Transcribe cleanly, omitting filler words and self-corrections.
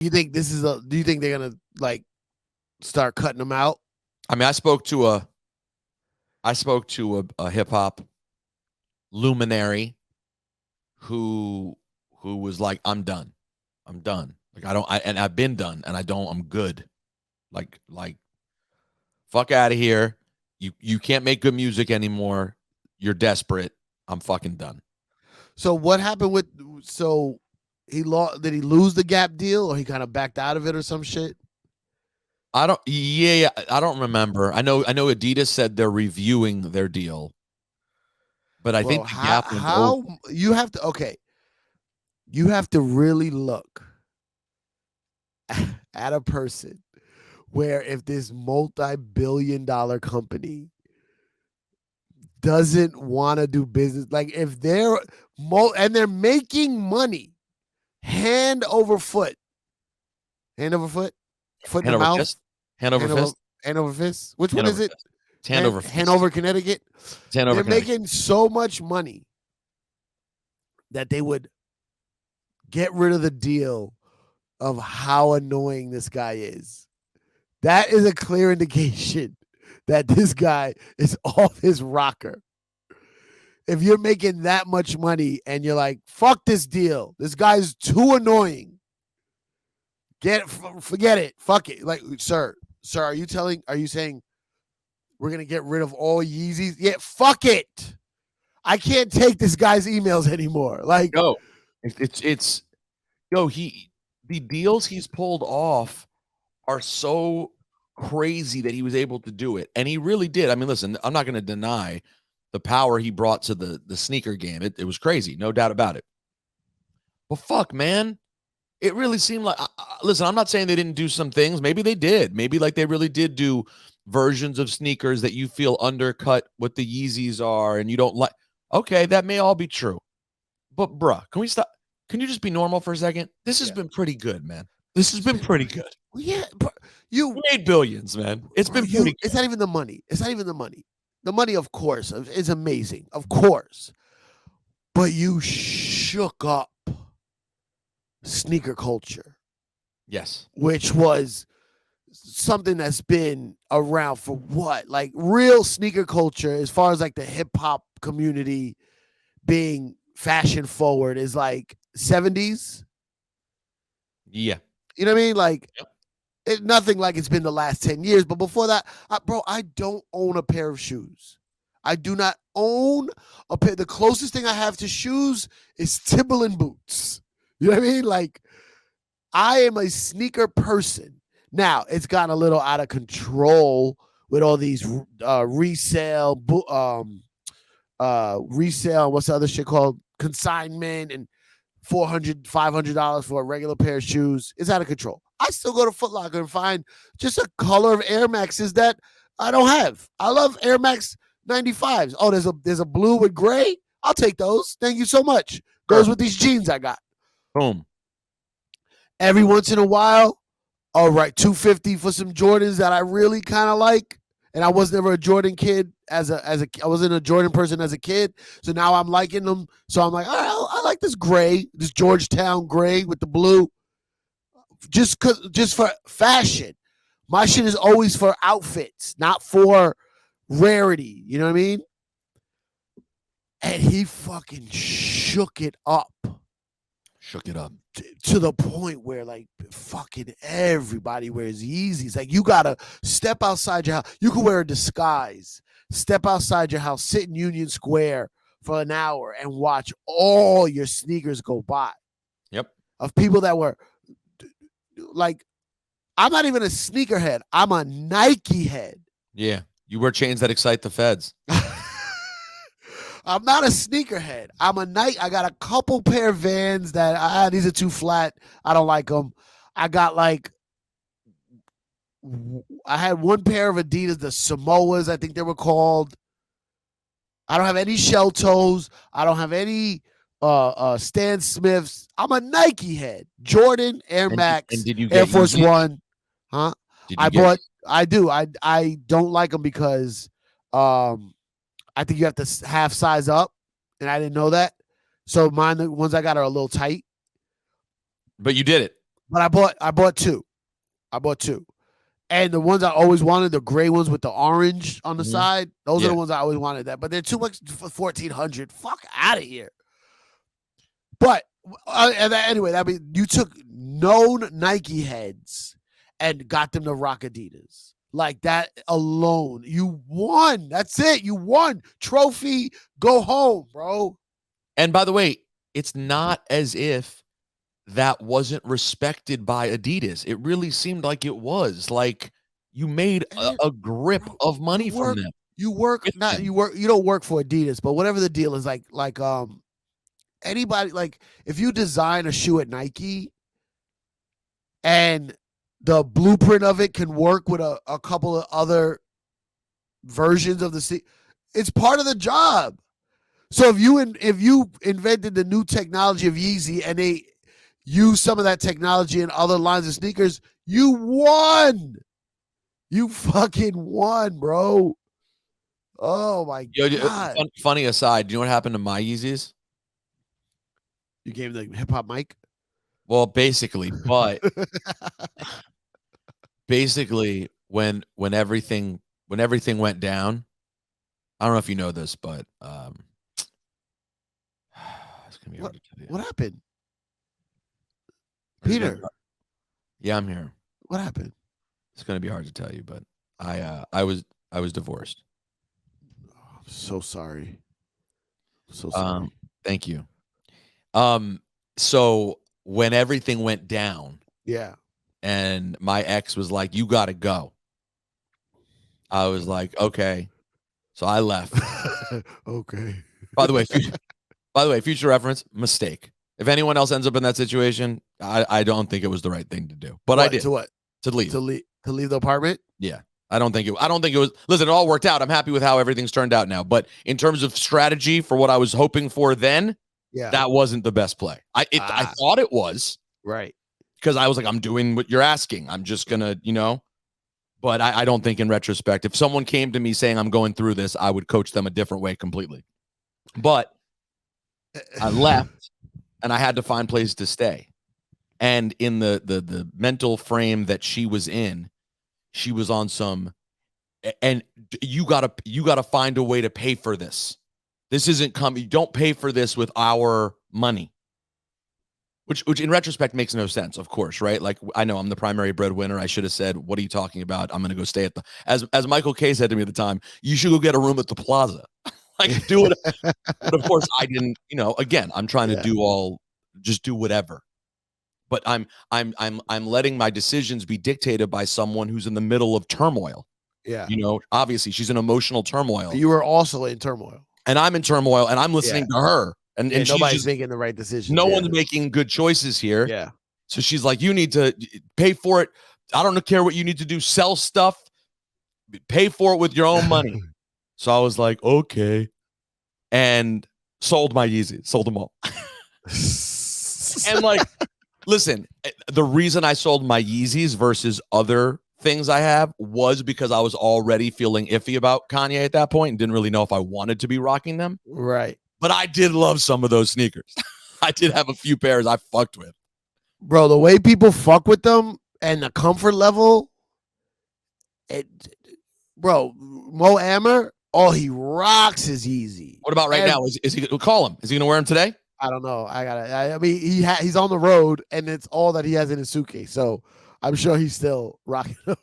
You think this is a? Do you think they're gonna like start cutting them out? I mean, I spoke to a hip hop luminary who was like, I'm done. I'm done. Like and I've been done and I'm good. Like fuck out of here. You can't make good music anymore. You're desperate. I'm fucking done. So what happened with? So he lost. Did he lose the Gap deal, or he kind of backed out of it, or some shit? I don't yeah, I don't remember. I know Adidas said they're reviewing their deal, but I Bro, think the Gap one's over. how you have to? Okay, you have to really look at a person where if this multi-billion-dollar company doesn't want to do business, like if they're and they're making money hand over foot, hand over foot, foot in Hand the over mouth, fist, hand over hand over fist, hand over fist. Which one hand is over it? fist. It's hand over fist. Hanover, Connecticut. It's hand over They're Connecticut. making so much money that they would get rid of the deal of how annoying this guy is. That is a clear indication that this guy is off his rocker. If you're making that much money and you're like, fuck this deal, this guy's too annoying. Forget it, fuck it. Like, sir, are you saying we're gonna get rid of all Yeezys? Yeah, fuck it. I can't take this guy's emails anymore. Like, Yo, it's yo, the deals he's pulled off are so crazy that he was able to do it. And he really did. I mean, listen, I'm not going to deny the power he brought to the sneaker game. It was crazy, no doubt about it. But fuck, man, it really seemed like listen, I'm not saying they didn't do some things. Maybe they did. Maybe like they really did do versions of sneakers that you feel undercut what the Yeezys are and you don't like. Okay, that may all be true. But bruh, can we stop? Can you just be normal for a second? This has yeah, been pretty good, man. This has been pretty good. yeah, bro, you, We made billions, man. It's bro, been pretty you. good. It's not even the money. It's not even the money. The money, of course, is amazing, of course. But you shook up sneaker culture, Yes. which was something that's been around for what? Like real sneaker culture, as far as like the hip hop community being fashion forward, is like 70s. Yeah. You know what I mean? Like Yep. nothing like it's been the last 10 years. But before that, bro, I don't own a pair of shoes. I do not own a pair. The closest thing I have to shoes is Timberland boots. You know what I mean? Like, I am a sneaker person. Now, it's gotten a little out of control with all these resale, what's the other shit called? Consignment, and $400, $500 for a regular pair of shoes. It's out of control. I still go to Foot Locker and find just a color of Air Maxes that I don't have. I love Air Max 95s. Oh, there's a blue with gray. I'll take those. Thank you so much. Goes Sure. with these jeans I got. Boom. Every once in a while, all right, 250 for some Jordans that I really kind of like. And I was never a Jordan kid I wasn't a Jordan person as a kid. So now I'm liking them. So I'm like, all right, I like this gray, this Georgetown gray with the blue. Just for fashion. My shit is always for outfits, not for rarity. You know what I mean? And he fucking shook it up Shook it up. to the point where like fucking everybody wears Yeezys. Like you gotta step outside your house. You can wear a disguise, step outside your house, sit in Union Square for an hour and watch all your sneakers go by. Yep. Of people that were like, I'm not even a sneakerhead. I'm a Nike head. Yeah. You wear chains that excite the feds. I'm not a sneakerhead. I'm a Nike. I got a couple pair of Vans that these are too flat. I don't like them. I got like, I had one pair of Adidas, the Samoas, I think they were called. I don't have any shell toes. I don't have any Stan Smiths. I'm a Nike head. Jordan, Air Max, And did you Air get Force Yeezys? One. Huh? Did you I do. I don't like them because I think you have to half size up, and I didn't know that. So mine, the ones I got are a little tight. But you did it. But I bought two. I bought two. And the ones I always wanted, the gray ones with the orange on the Mhm. side, those are Yeah. the ones I always wanted. That, but they're too much for 1,400. Fuck out of here. But anyway, I mean, you took known Nike heads and got them to rock Adidas. Like that alone, you won. That's it. You won. Trophy. Go home, bro. And by the way, it's not as if that wasn't respected by Adidas. It really seemed like it was. Like you made a grip Bro, of money from them. You work With not them. you work. You don't work for Adidas, but whatever the deal is, like anybody, like if you design a shoe at Nike and the blueprint of it can work with a couple of other versions of the it's part of the job. So if you invented the new technology of Yeezy and they use some of that technology in other lines of sneakers, you won. You fucking won, bro. Oh my god. Funny aside, do you know what happened to my Yeezys? You gave the hip hop mic? Well, basically, but basically when everything went down, I don't know if you know this, but it's gonna be hard to tell you. What happened? It's Peter. Yeah, I'm here. What happened? It's gonna be hard to tell you, but I was divorced. I'm so sorry. So sorry. Thank you. So when everything went down, Yeah. and my ex was like, "You got to go," I was like, "Okay." So I left. Okay. By the way, future reference, mistake. If anyone else ends up in that situation, I don't think it was the right thing to do. But I did. To what? To leave. To leave the apartment? Yeah. I don't think it was. Listen, it all worked out. I'm happy with how everything's turned out now. But in terms of strategy for what I was hoping for then, Yeah. that wasn't the best play. I thought it was. Right. Because I was like, I'm doing what you're asking. I'm just gonna, But I don't think in retrospect, if someone came to me saying I'm going through this, I would coach them a different way completely. But I left and I had to find places to stay. And in the mental frame that she was in, she was on some, and you gotta find a way to pay for this. This isn't coming. You don't pay for this with our money. Which in retrospect makes no sense, of course, right? Like, I know I'm the primary breadwinner. I should have said, "What are you talking about? I'm going to go stay at the." As Michael K said to me at the time, "You should go get a room at the Plaza." Like, do it. But of course, I didn't. Again, I'm trying to just do whatever. But I'm letting my decisions be dictated by someone who's in the middle of turmoil. Yeah. Obviously, she's in emotional turmoil. You were also in turmoil, and I'm in turmoil, and I'm listening to her. And nobody's making the right decision. No one's making good choices here. Yeah. So she's like, you need to pay for it. I don't care what you need to do. Sell stuff. Pay for it with your own money. So I was like, okay. And sold my Yeezys. Sold them all. And like, listen, the reason I sold my Yeezys versus other things I have was because I was already feeling iffy about Kanye at that point and didn't really know if I wanted to be rocking them. Right. But I did love some of those sneakers. I did have a few pairs I fucked with. Bro, the way people fuck with them and the comfort level, bro, Mo Amer, he rocks his Yeezy. What about right now? Is he? We'll call him. Is he going to wear them today? I don't know. I mean, he's on the road, and it's all that he has in his suitcase. So I'm sure he's still rocking them.